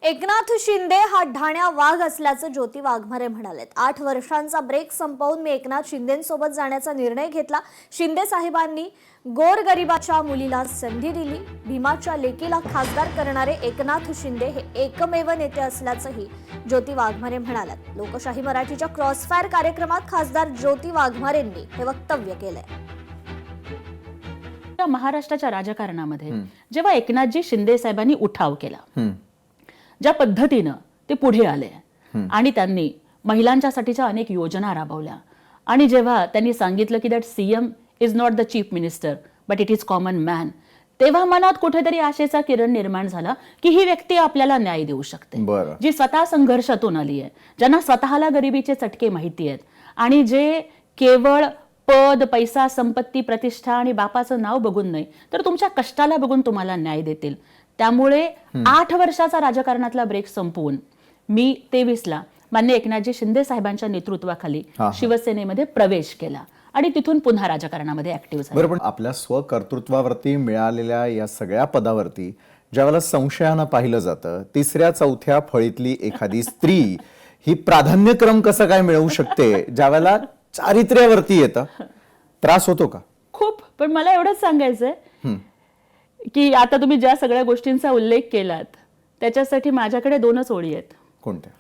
एकनाथ शिंदे हा ढाण्या वाघ असल्याचं ज्योती वाघमारे म्हणालेत। 8 वर्षांचा ब्रेक संपवून मी एकनाथ शिंदेंसोबत जाण्याचा निर्णय घेतला। शिंदे साहेबांनी गोरगरिबाच्या मुलीला संधी दिली। भीमाच्या लेकीला खासदार करणारे एकनाथ शिंदे हे एकमेव नेते असल्याचंही ज्योती वाघमारे म्हणाल्यात। लोकशाही मराठीच्या क्रॉसफायर कार्यक्रमात खासदार ज्योती वाघमारेंनी हे वक्तव्य केलंय। महाराष्ट्राच्या राजकारणामध्ये जेव्हा एकनाथजी शिंदे साहेबांनी उठाव केला, ज्या पद्धतीनं ते पुढे आले आणि त्यांनी महिलांच्यासाठीच्या अनेक योजना राबवल्या आणि जेव्हा त्यांनी सांगितलं की that CM is not the chief minister but it is common man, तेव्हा मनात कुठेतरी आशेचा किरण निर्माण झाला की ही व्यक्ती आपल्याला न्याय देऊ शकते, जी स्वतः संघर्षातून आली आहे, ज्यांना स्वतःला गरिबीचे चटके माहिती आहेत आणि जे केवळ पद, पैसा, संपत्ती, प्रतिष्ठा आणि बापाचं नाव बघून नाही तर तुमच्या कष्टाला बघून तुम्हाला न्याय देतील। त्यामुळे 8 वर्षाचा राजकारणातला ब्रेक संपवून मी 23ला माननीय एकनाथजी शिंदे साहेबांच्या नेतृत्वाखाली शिवसेनेमध्ये प्रवेश केला आणि तिथून पुन्हा राजकारणामध्ये ऍक्टिव्ह झाले। बरं, पण आपल्या स्वकर्तृत्वावरती मिळालेल्या या सगळ्या पदावरती ज्यावेळेला संशयानं पाहिलं जातं, 3ऱ्या-4थ्या फळीतली एखादी स्त्री ही प्राधान्यक्रम कसं काय मिळवू शकते ज्यावेळेला चारित्र्यावरती येतं? त्रास होतो का? खूप। पण मला एवढंच सांगायचंय की आता तुम्ही ज्या सगळ्या गोष्टींचा उल्लेख केलात त्याच्यासाठी माझ्याकडे 2च ओळी आहेत। कोणत्या?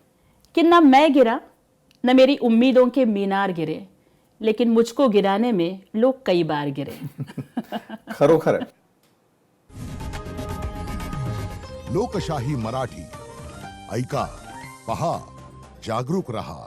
कि ना मैं गिरा न मेरी उम्मीदों के मीनार गिरे, लेकिन मुझको गिराने में लोग कई बार गिरे। खरोखर लोकशाही मराठी ऐका, पहा, जागरूक रहा।